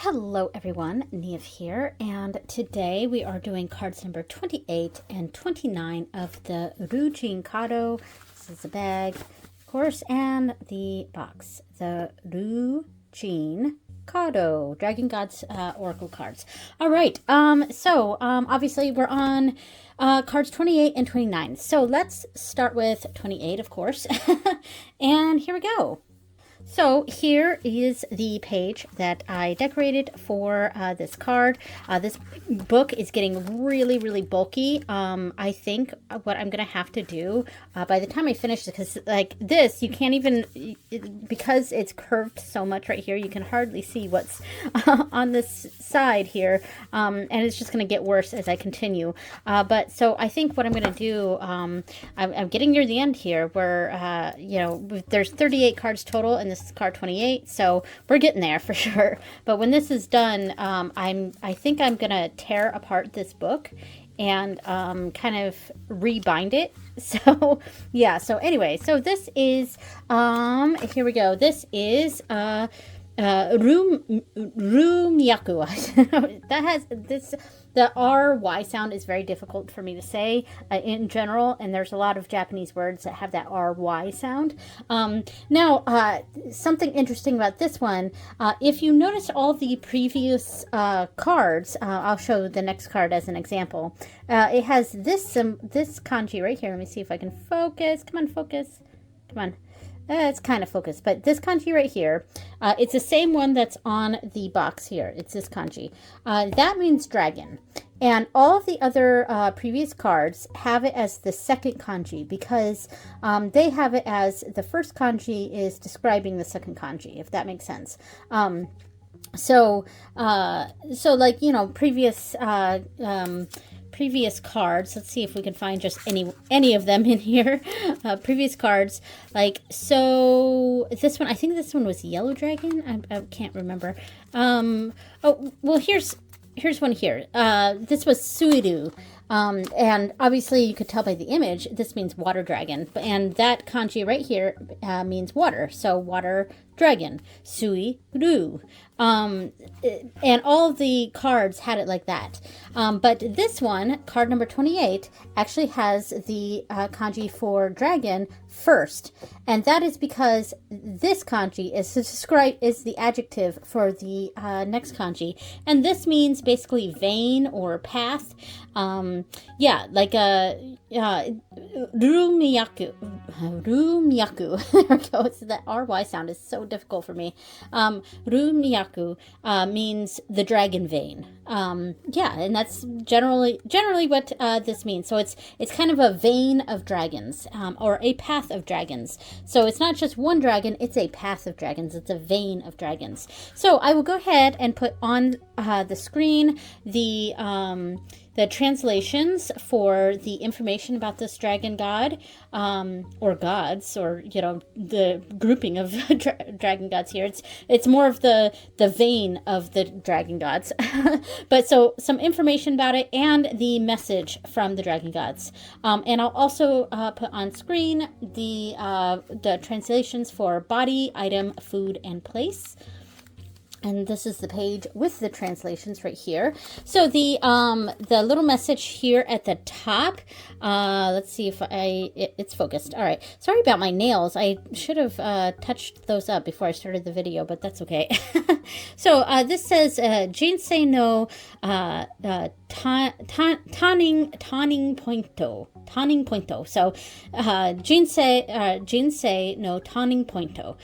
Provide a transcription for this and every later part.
Hello everyone, Neve here, and today we are doing cards number 28 and 29 of the Ryuu Kado. This is the bag, of course, and the box. The Ryuu Kado, Dragon Gods Oracle cards. All right, obviously we're on cards 28 and 29. So let's start with 28, of course, and here we go. So here is the page that I decorated for this card. This book is getting really bulky. I think what I'm going to have to do by the time I finish it, because like this, you can't even, because it's curved so much right here, you can hardly see what's on this side here. And it's just going to get worse as I continue. But so I think what I'm going to do, I'm getting near the end here where, there's 38 cards total and this is card 28, so we're getting there for sure. But when this is done, I think I'm gonna tear apart this book and kind of rebind it. So yeah, so anyway, so this is here we go. This is Myaku. That has this. The R-Y sound is very difficult for me to say in general, and there's a lot of Japanese words that have that R-Y sound. Now, something interesting about this one, if you notice all the previous cards, I'll show the next card as an example. It has this kanji right here. Let me see if I can focus. Come on, focus. Come on. It's kind of focused, but this kanji right here, it's the same one that's on the box here. It's this kanji. That means dragon. And all of the other previous cards have it as the second kanji because they have it as the first kanji is describing the second kanji, if that makes sense. So like, you know, previous cards. Let's see if we can find just any of them in here. Previous cards, like, so this one, I think this one was Yellow Dragon. I can't remember. Oh, well, here's one here. This was Suiru. And obviously you could tell by the image, this means water dragon. And that kanji right here means water. So water dragon, Suiru. And all of the cards had it like that. But this one, card number 28, actually has the kanji for dragon first. And that is because this kanji is the adjective for the next kanji. And this means basically vein or path. Yeah, like Myaku. There we go. So that R-Y sound is so difficult for me. Myaku means the dragon vein. Yeah, and that's generally what this means. So it's kind of a vein of dragons, or a path of dragons. So it's not just one dragon, it's a path of dragons. It's a vein of dragons. So I will go ahead and put on the screen the translations for the information about this dragon god, or gods, or, you know, the grouping of dragon gods here. It's more of the vein of the dragon gods. But so some information about it and the message from the dragon gods. And I'll also put on screen the translations for body, item, food, and place. And this is the page with the translations right here. So the little message here at the top, let's see if it's focused. All right. Sorry about my nails. I should have touched those up before I started the video, but that's okay. So this says Jinsei no Tanning pointo. So Jinsei no Tanning pointo.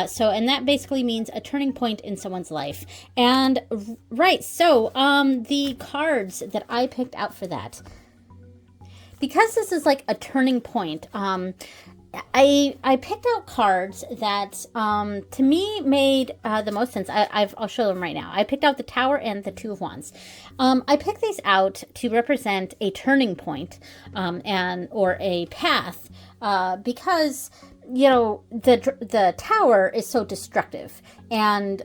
So, and that basically means a turning point in someone's life. And right, so the cards that I picked out for that, because this is like a turning point, I picked out cards that to me made the most sense. I'll show them right now. I picked out the Tower and the Two of Wands. I picked these out to represent a turning point, or a path, because, you know, the Tower is so destructive, and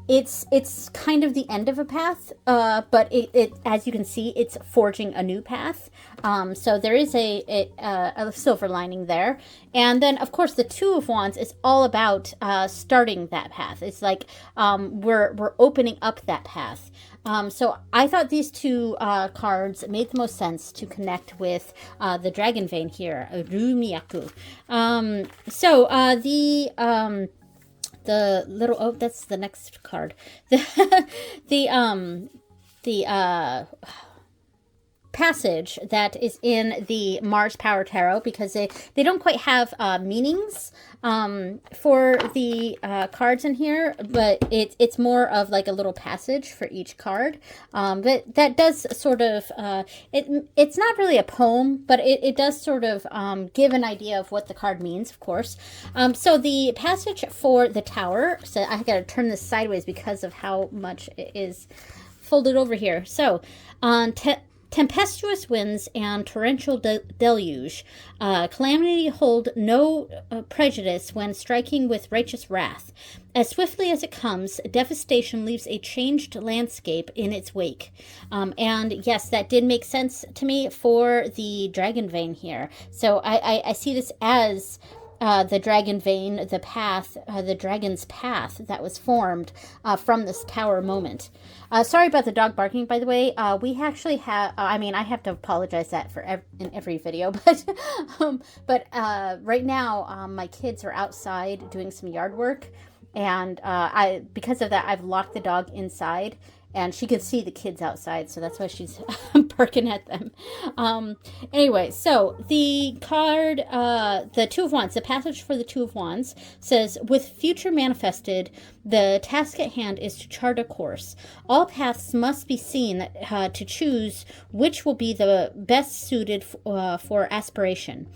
it's kind of the end of a path, but it as you can see, it's forging a new path. So there is a silver lining there. And then, of course, the Two of Wands is all about starting that path. It's like we're opening up that path. So I thought these two cards made the most sense to connect with the dragon vein here, Myaku. The little, oh, that's the next card. The passage that is in the Mars Power Tarot, because they don't quite have meanings for the cards in here, but it's more of like a little passage for each card. But that does sort of, it's not really a poem, but it does sort of give an idea of what the card means, of course. So the passage for the Tower, so I gotta turn this sideways because of how much it is folded over here. So on tempestuous winds and torrential deluge, calamity hold no prejudice when striking with righteous wrath. As swiftly as it comes, devastation leaves a changed landscape in its wake. And yes, that did make sense to me for the dragon vein here. So I see this as the dragon vein, the path, the dragon's path that was formed from this tower moment. Sorry about the dog barking, by the way. We actually have, I mean, I have to apologize that for in every video, but right now my kids are outside doing some yard work, and because of that, I've locked the dog inside. And she can see the kids outside, so that's why she's barking at them. Anyway, so the card, the Two of Wands, the passage for the Two of Wands says, with future manifested, the task at hand is to chart a course. All paths must be seen to choose which will be the best suited for aspiration.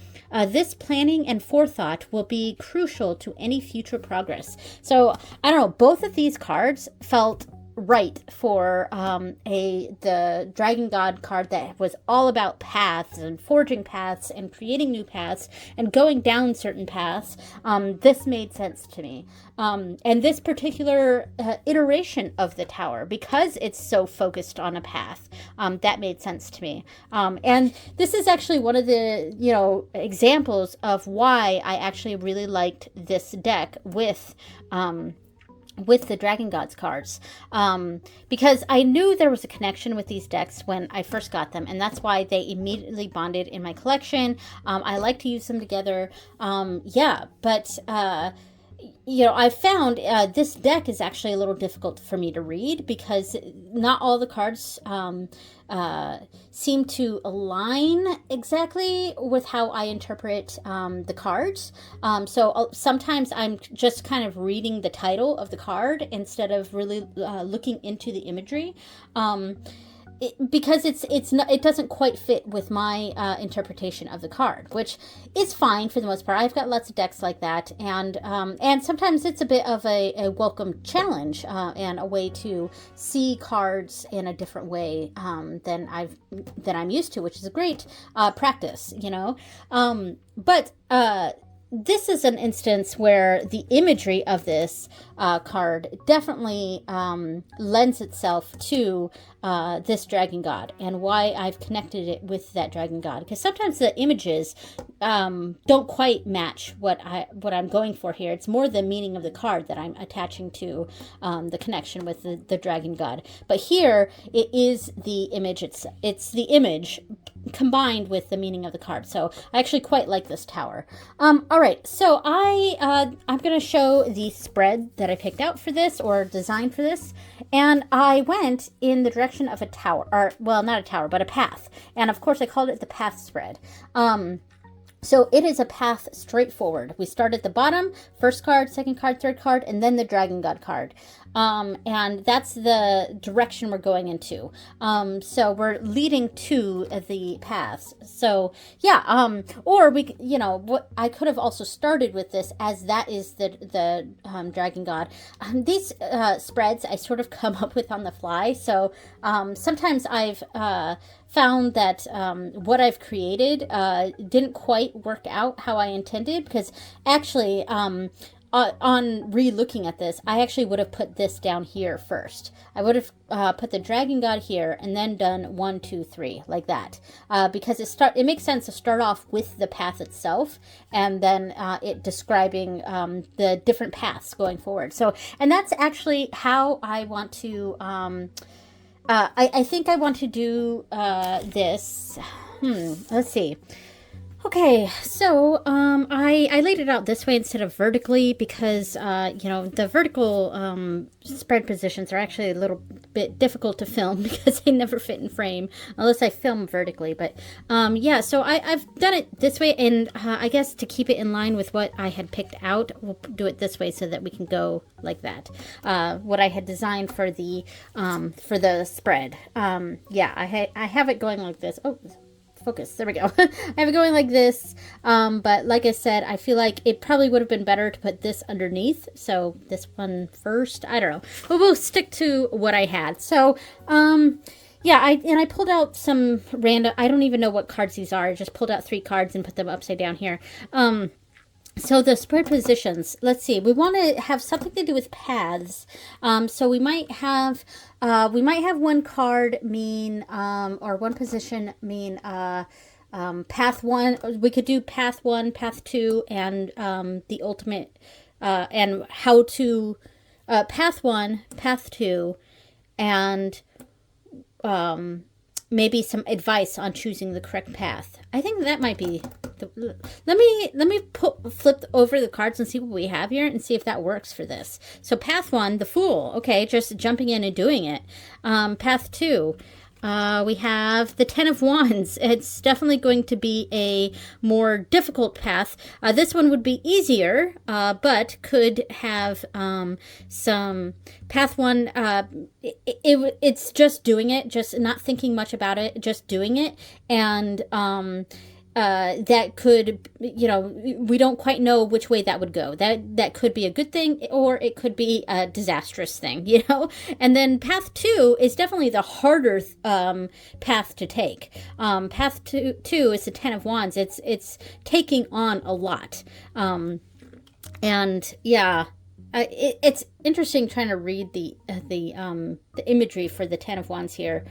This planning and forethought will be crucial to any future progress. So, I don't know, both of these cards felt right for the Dragon God card that was all about paths and forging paths and creating new paths and going down certain paths. This made sense to me. And this particular iteration of the Tower, because it's so focused on a path, that made sense to me. And this is actually one of the, examples of why I actually really liked this deck with the Dragon Gods cards, because I knew there was a connection with these decks when I first got them, and that's why they immediately bonded in my collection. I like to use them together. I found this deck is actually a little difficult for me to read because not all the cards seem to align exactly with how I interpret the cards. So sometimes I'm just kind of reading the title of the card instead of really looking into the imagery. Because it doesn't quite fit with my interpretation of the card, which is fine for the most part. I've got lots of decks like that, and sometimes it's a bit of a welcome challenge and a way to see cards in a different way than I'm used to, which is a great practice, But this is an instance where the imagery of this card definitely lends itself to this Dragon God, and why I've connected it with that Dragon God. Because sometimes the images don't quite match what I'm going for here. It's more the meaning of the card that I'm attaching to the connection with the Dragon God. But here it is the image. It's the image combined with the meaning of the card. So I actually quite like this Tower. All right, so I'm going to show the spread that I picked out for this, or designed for this, and I went in the direction of a tower, or well, not a tower, but a path. And of course I called it the path spread. So it is a path straight forward. We start at the bottom, first card, second card, third card, and then the Dragon God card. And that's the direction we're going into. So we're leading to the paths. So yeah, or we, what I could have also started with this, as that is the Dragon God. These spreads I sort of come up with on the fly. So sometimes I've found that what I've created didn't quite work out how I intended, because actually on re-looking at this, I actually would have put this down here first. I would have put the Dragon God here and then done 1, 2, 3 like that, because it makes sense to start off with the path itself and then it describing the different paths going forward. So, and that's actually how I want to. I think I want to do this. Let's see. Okay, so I laid it out this way instead of vertically because, you know, the vertical spread positions are actually a little bit difficult to film because they never fit in frame unless I film vertically. But yeah, so I've done it this way, and I guess to keep it in line with what I had picked out, we'll do it this way so that we can go like that. What I had designed for the spread. Yeah, I have it going like this. Oh, focus. There we go. I have it going like this. But like I said, I feel like it probably would have been better to put this underneath. So this one first. I don't know. But we'll stick to what I had. So, yeah, I pulled out some random, I don't even know what cards these are. I just pulled out 3 cards and put them upside down here. So the spread positions, let's see, we want to have something to do with paths. So we might have one card mean, or one position mean, path 1. We could do path 1, path 2, and the ultimate, and how to, path 1, path 2, and maybe some advice on choosing the correct path. I think that might be let me flip over the cards and see what we have here and see if that works for this. So path 1, the Fool. Okay, just jumping in and doing it. Path 2, we have the 10 of Wands. It's definitely going to be a more difficult path. This one would be easier, but could have some path 1. It's just doing it, just not thinking much about it, just doing it, and that could, you know, we don't quite know which way that would go. That could be a good thing, or it could be a disastrous thing, you know. And then path 2 is definitely the harder path to take. Path 2 is the 10 of Wands. It's taking on a lot, and yeah. It's interesting trying to read the imagery for the 10 of Wands here.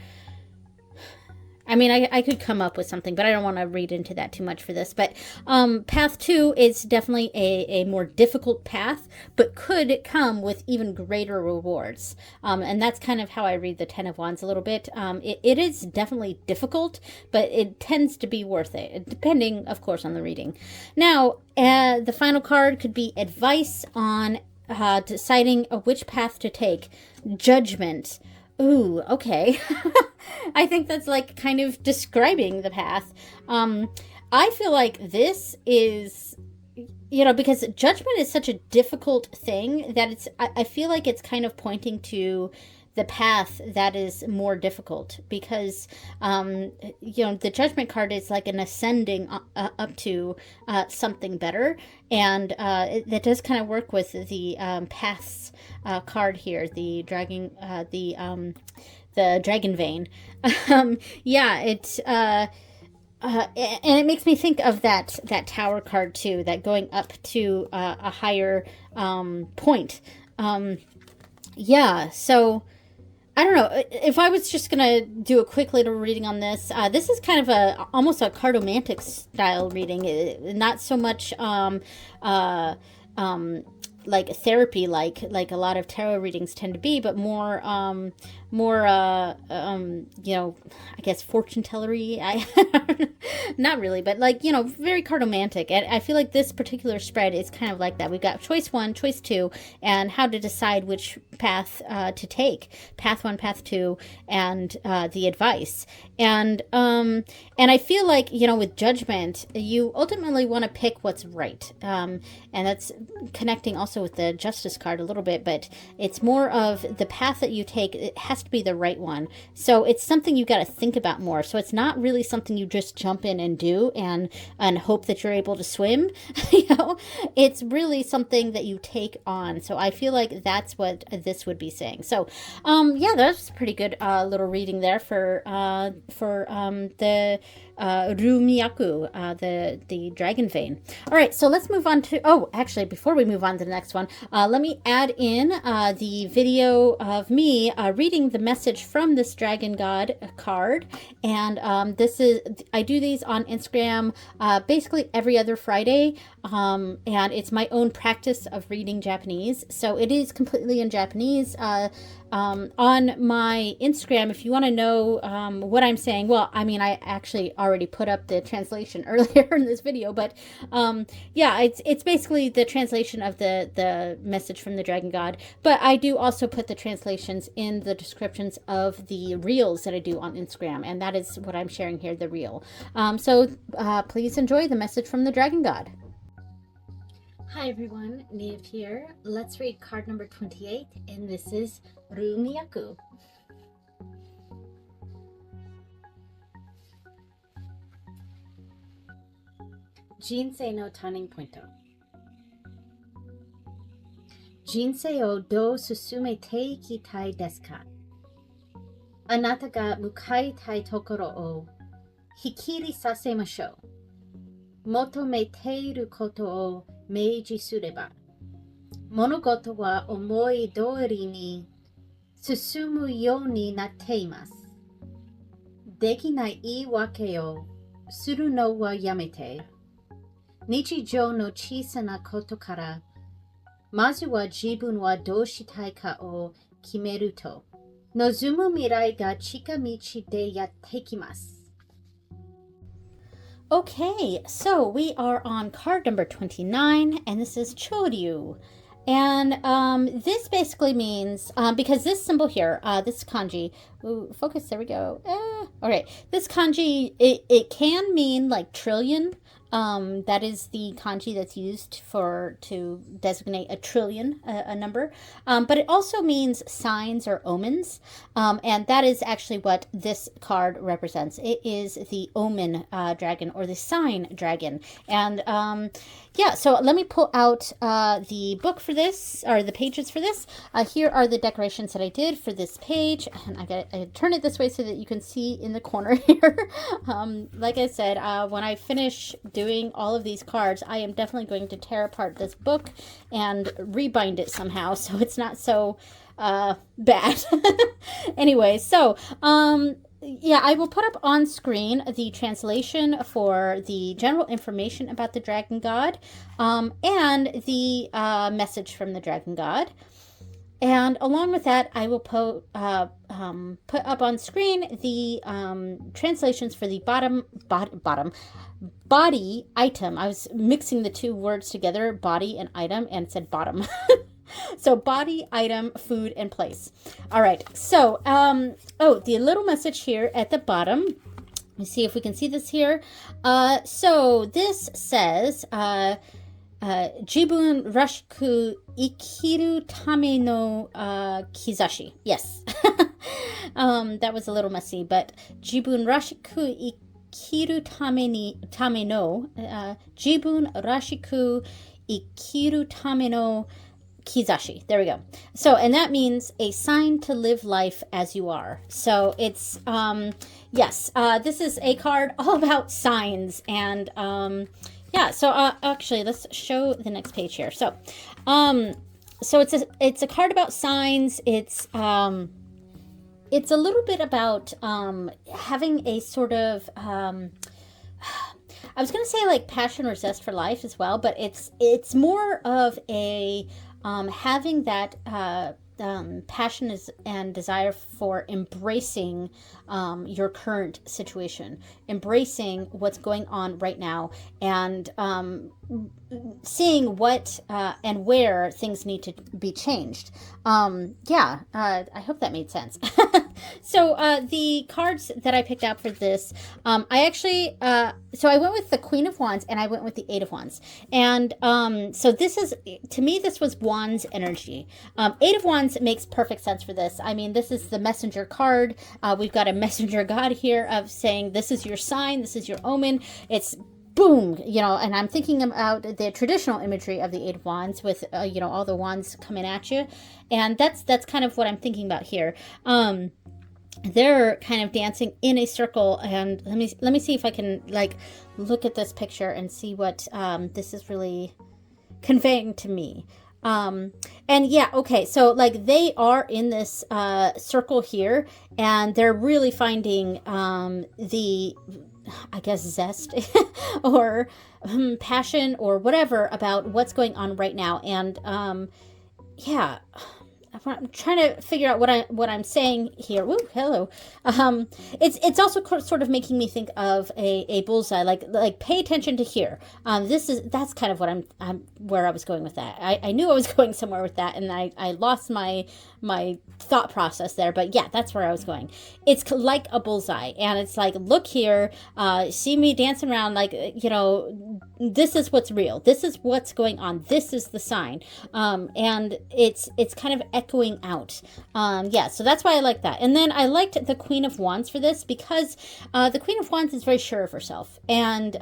I mean, I could come up with something, but I don't want to read into that too much for this. But path 2 is definitely a more difficult path, but could come with even greater rewards. And that's kind of how I read the 10 of Wands a little bit. It is definitely difficult, but it tends to be worth it, depending, of course, on the reading. Now, the final card could be advice on deciding which path to take. Judgment. Ooh, okay. I think that's like kind of describing the path. I feel like this is, you know, because judgment is such a difficult thing that I feel like it's kind of pointing to the path that is more difficult, because you know, the judgment card is like an ascending up to something better, and that does kind of work with the paths card here, the dragon vein. Yeah, it's and it makes me think of that tower card too, that going up to a higher point. Yeah, so I don't know if I was just gonna do a quick little reading on this. This is kind of almost a cartomantic style reading, not so much like therapy, like a lot of tarot readings tend to be, but more you know, I guess fortune tellery. Not really, but like, you know, very cartomantic. And I feel like this particular spread is kind of like that. We've got choice 1, choice 2, and how to decide which path to take. Path 1, path 2, and the advice. And I feel like, you know, with judgment, you ultimately want to pick what's right. And that's connecting also with the justice card a little bit, but it's more of the path that you take. It has to be the right one. So it's something you got to think about more. So it's not really something you just jump in and do and hope that you're able to swim. You know, it's really something that you take on. So I feel like that's what this would be saying. So yeah, that's a pretty good little reading there for the Myaku, the dragon vein. All right, so let's move on to, oh, actually, before we move on to the next one, let me add in the video of me reading the message from this dragon god card. And I do these on Instagram basically every other Friday. And it's my own practice of reading Japanese. So it is completely in Japanese. On my Instagram, if you want to know what I'm saying, well, I mean, I actually already put up the translation earlier in this video, but yeah, it's basically the translation of the message from the dragon god. But I do also put the translations in the descriptions of the reels that I do on Instagram, and that is what I'm sharing here, the reel. So please enjoy the message from the dragon god. Hi everyone, Neve here. Let's read card number 28, and this is Ryuu Myaku. Jinsei no turning point. Jinsei o dou susumete ikitai desu ka? Anata ga mukaitai tokoro o hikiri sasemashou. Motometeiru koto o meiji sureba. Monogoto wa omoi doori ni susumu you ni natte imasu. Dekinai iiwake o suru no wa yamete. Nichijou no chisana koto kara mazu wa jibun wa dou shitai ka o kimeru to nozumu mirai ga chikamichi de yatte kimasu. Okay, so we are on card number 29, and this is Chou. And this basically means, because this symbol here, this kanji, ooh, focus, there we go. All right, this kanji, it can mean like trillion. That is the kanji that's used to designate a trillion, a number. But it also means signs or omens. And that is actually what this card represents. It is the omen dragon, or the sign dragon. And yeah, so let me pull out the book for this, or the pages for this. Here are the decorations that I did for this page. And I turn it this way so that you can see in the corner here. Like I said, when I finish doing all of these cards, I am definitely going to tear apart this book and rebind it somehow so it's not so bad. Anyway, so yeah, I will put up on screen the translation for the general information about the dragon god, and the message from the dragon god. And along with that, I will put up on screen the translations for the body item. I was mixing the two words together, body and item, and it said bottom. So body, item, food, and place. All right. So, oh, the little message here at the bottom. Let me see if we can see this here. So this says, Jibun rashiku ikiru tame no kizashi. Yes. That was a little messy, but Jibun rashiku ikiru tame no Jibun rashiku ikiru tame no kizashi. There we go. So, and that means a sign to live life as you are. So it's, yes, this is a card all about signs. And, yeah, so, actually, let's show the next page here. So, so it's a card about signs. It's a little bit about, having a sort of, I was going to say like passion or zest for life as well, but it's more of a, having that passion and desire for embracing your current situation, embracing what's going on right now, and seeing what and where things need to be changed. Yeah, I hope that made sense. So the cards that I picked out for this, I actually, so I went with the Queen of Wands and I went with the Eight of Wands. And so this is, to me, this was Wands energy. Eight of Wands makes perfect sense for this. I mean, this is the messenger card. We've got a messenger god here of saying, this is your sign, this is your omen. It's boom, you know, and I'm thinking about the traditional imagery of the Eight of Wands with, you know, all the wands coming at you. And that's kind of what I'm thinking about here. they're kind of dancing in a circle. And let me see if I can like look at this picture and see what this is really conveying to me. And yeah, okay, so like they are in this circle here, and they're really finding the, I guess, zest or passion or whatever about what's going on right now. And yeah, I'm trying to figure out what I'm saying here. Woo, hello. It's also sort of making me think of a bullseye. Like pay attention to here. That's kind of what I'm where I was going with that. I knew I was going somewhere with that, and I lost my thought process there. But yeah, that's where I was going. It's like a bullseye, and it's like, look here, see me dancing around, like, you know, this is what's real. This is what's going on. This is the sign. And it's kind of echoing out. Yeah, so that's why I like that. And then I liked the Queen of Wands for this because the Queen of Wands is very sure of herself. And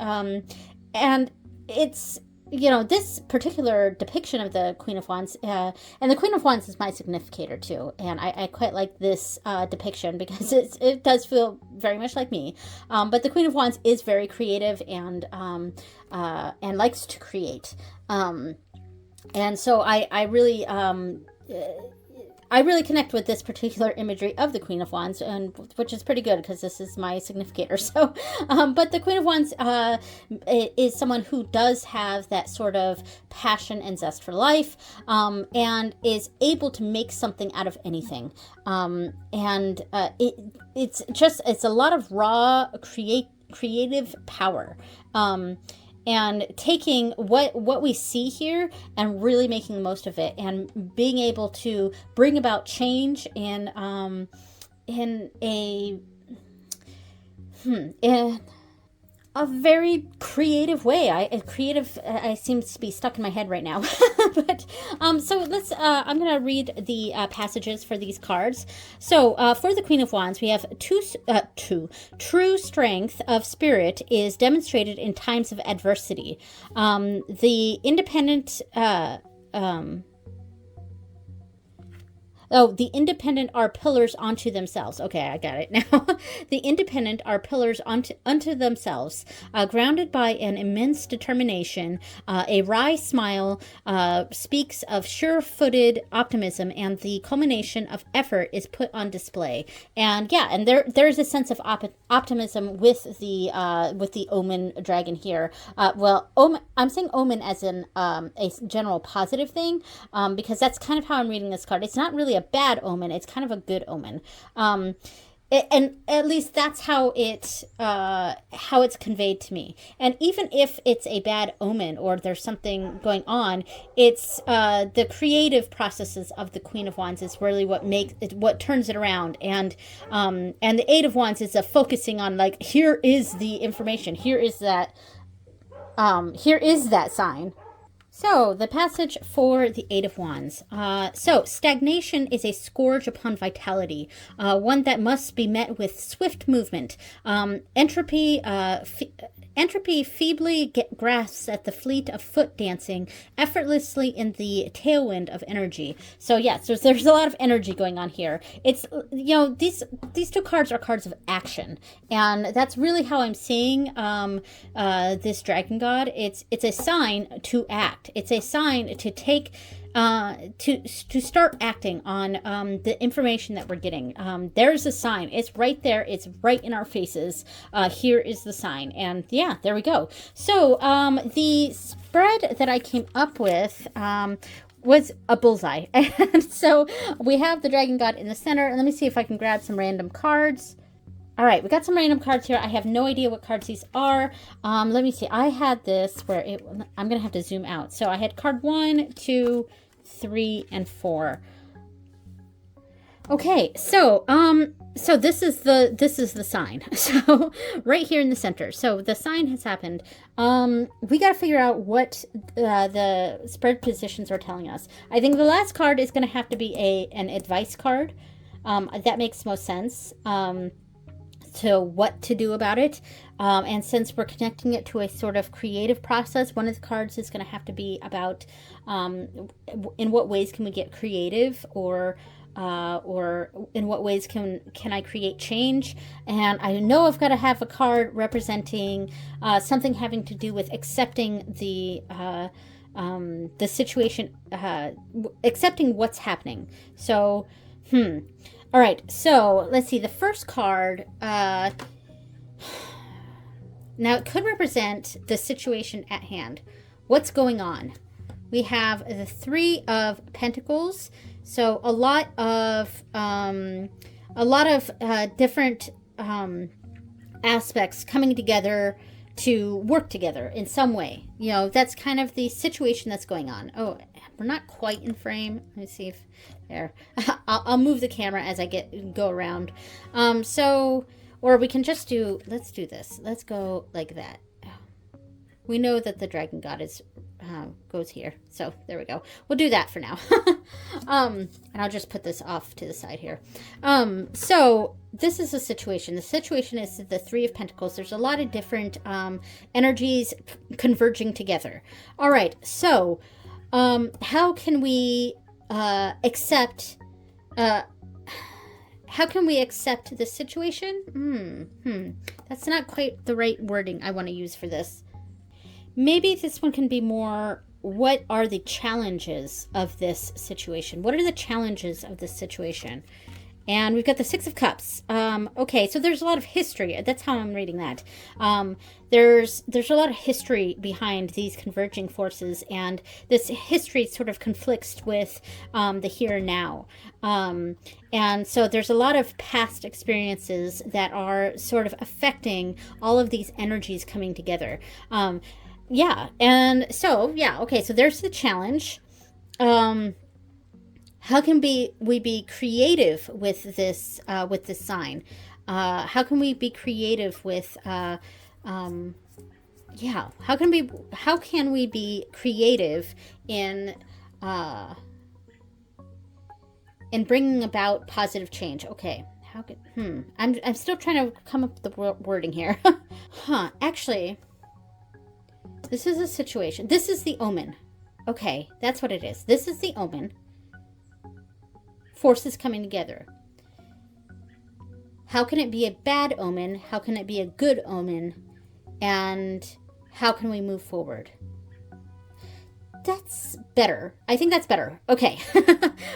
it's, you know, this particular depiction of the Queen of Wands, and the Queen of Wands is my significator too, and I quite like this depiction because it does feel very much like me. But the Queen of Wands is very creative and likes to create. And so I really connect with this particular imagery of the Queen of Wands, and which is pretty good because this is my significator. So, but the Queen of Wands is someone who does have that sort of passion and zest for life, and is able to make something out of anything. It's a lot of raw creative power. And taking what we see here and really making the most of it, and being able to bring about change in a very creative way. I seem to be stuck in my head right now. But so let's I'm gonna read the passages for these cards. So for the Queen of Wands, we have true strength of spirit is demonstrated in times of adversity. The independent the independent are pillars unto themselves. Okay, I got it now. The independent are pillars unto themselves, grounded by an immense determination. A wry smile speaks of sure-footed optimism, and the culmination of effort is put on display. And yeah, and there's a sense of optimism with the Omen dragon here. Omen, I'm saying Omen as in a general positive thing, because that's kind of how I'm reading this card. It's not really a bad omen, it's kind of a good omen, and at least that's how it's conveyed to me. And even if it's a bad omen or there's something going on, it's the creative processes of the Queen of Wands is really what turns it around. And the Eight of Wands is a focusing on, like, here is the information, here is that sign. So, the passage for the Eight of Wands. So, stagnation is a scourge upon vitality, one that must be met with swift movement. Entropy feebly grasps at the fleet of foot dancing effortlessly in the tailwind of energy. So yeah, so there's a lot of energy going on here. It's, you know, these two cards are cards of action, and that's really how I'm seeing this dragon god. It's a sign to act. It's a sign to take to start acting on the information that we're getting. There's a sign. It's right there. It's right in our faces. Here is the sign. And yeah, there we go. So the spread that I came up with was a bullseye. And so we have the dragon god in the center. And let me see if I can grab some random cards. All right, we got some random cards here. I have no idea what cards these are. Let me see. I had this where I'm going to have to zoom out. So I had card 1, 2, 3, and 4. Okay, so this is the sign. So right here in the center. So the sign has happened. We got to figure out what the spread positions are telling us. I think the last card is going to have to be an advice card. That makes most sense. To what to do about it. And since we're connecting it to a sort of creative process, one of the cards is going to have to be about in what ways can we get creative or or in what ways can I create change? And I know I've got to have a card representing something having to do with accepting the situation, accepting what's happening. So, all right. So let's see. The first card. Now it could represent the situation at hand. What's going on? We have the Three of Pentacles. So a lot of different aspects coming together to work together in some way. You know, that's kind of the situation that's going on. Oh, we're not quite in frame. Let me see if there. I'll move the camera as I go around. Or we can just do. Let's do this. Let's go like that. We know that the dragon god goes here. So there we go. We'll do that for now. And I'll just put this off to the side here. So this is a situation. The situation is the Three of Pentacles. There's a lot of different energies converging together. All right. So how can we accept... how can we accept this situation? That's not quite the right wording I want to use for this. Maybe this one can be more, what are the challenges of this situation? What are the challenges of this situation? And we've got the Six of Cups. Okay, so there's a lot of history. That's how I'm reading that. There's a lot of history behind these converging forces, and this history sort of conflicts with the here and now. And so there's a lot of past experiences that are sort of affecting all of these energies coming together. Yeah, and so, yeah, okay, so there's the challenge. How can we be creative with this sign? How can we be creative with, how can we be creative in bringing about positive change? Okay, I'm still trying to come up with the wording here. Actually... This is a situation. This is the omen. Okay, that's what it is. This is the omen. Forces coming together. How can it be a bad omen? How can it be a good omen? And how can we move forward? That's better. I think that's better. Okay.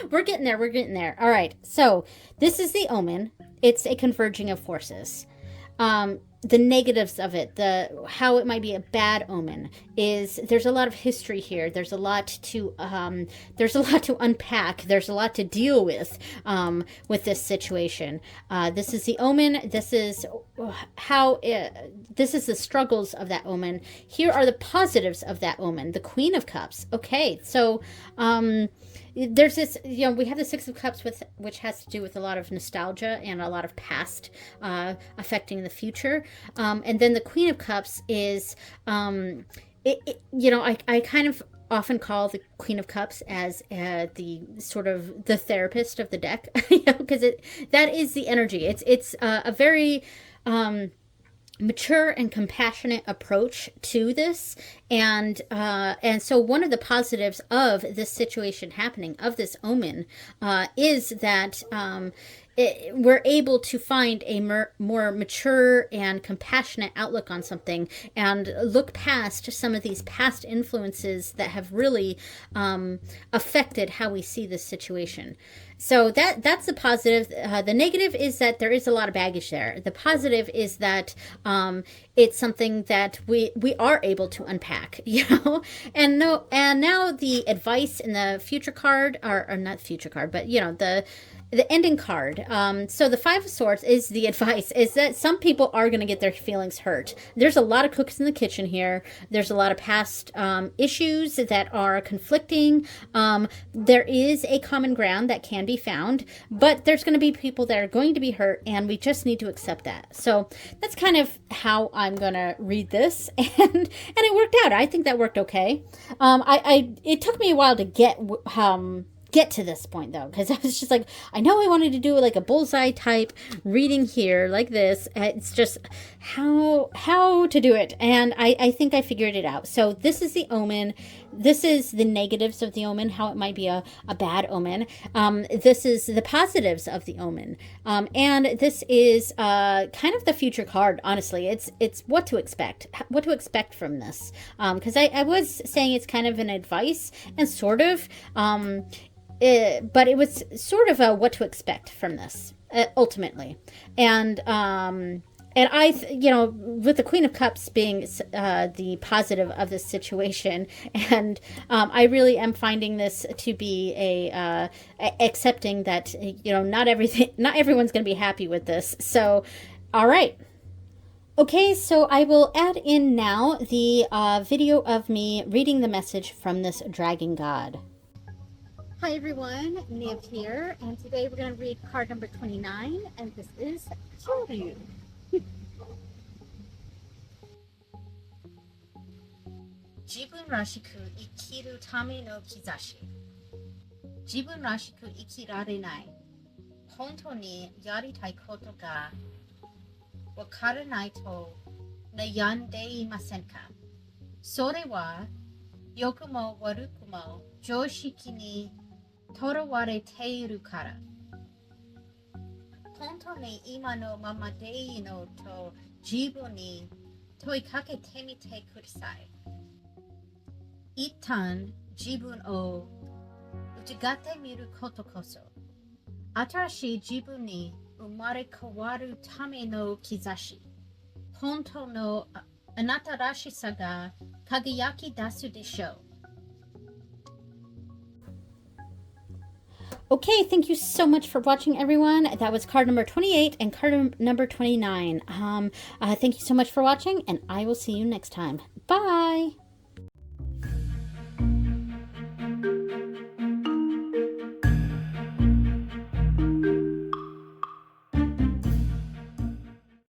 We're getting there. We're getting there. All right. So this is the omen. It's a converging of forces. The negatives of it, how it might be a bad omen, is there's a lot of history here. There's a lot to unpack. There's a lot to deal with this situation. This is the omen. This is this is the struggles of that omen. Here are the positives of that omen. The Queen of Cups. Okay, so there's this, we have the Six of Cups, which has to do with a lot of nostalgia and a lot of past affecting the future. And then the Queen of Cups is, I kind of often call the Queen of Cups as the sort of the therapist of the deck, because that is the energy. It's a very mature and compassionate approach to this, and so one of the positives of this situation happening, of this omen, is that we're able to find a more mature and compassionate outlook on something, and look past some of these past influences that have really affected how we see this situation. So that's the positive. The negative is that there is a lot of baggage there. The positive is that it's something that we are able to unpack, And now the advice in the future card, or not future card, but the ending card. So the Five of Swords is the advice, is that some people are going to get their feelings hurt. There's a lot of cooks in the kitchen here. There's a lot of past issues that are conflicting. There is a common ground that can be found, but there's going to be people that are going to be hurt, and we just need to accept that. So that's kind of how I'm going to read this, and it worked out. I think that worked okay. It took me a while to get to this point, though, because I was just like, I know I wanted to do like a bullseye type reading here like this. It's just how to do it, and I think I figured it out. So this is the omen. this is the negatives of the omen, how it might be a bad omen. This is the positives of the omen. And this is kind of the future card, honestly. It's what to expect from this. Because I was saying it's kind of an advice and sort of, but it was sort of a what to expect from this, ultimately. And with the Queen of Cups being the positive of this situation, and I really am finding this to be accepting that, not everyone's going to be happy with this. So, all right. Okay, so I will add in now the video of me reading the message from this dragon god. Hi everyone, Niv here, and today we're going to read card number 29, and this is Chou. 自分らしく生きるための兆し。自分らしく生きられない。本当にやりたいことがわからないと悩んでいませんか？それは良くも悪くも常識にとらわれているから。本当に今のままでいいのと自分に問いかけてみてください。一旦自分を疑ってみることこそ、新しい自分に生まれ変わるための兆し、本当のあなたらしさが輝き出すでしょう。Okay, thank you so much for watching, everyone. That was card number 28 and card number 29. Thank you so much for watching, and I will see you next time. Bye!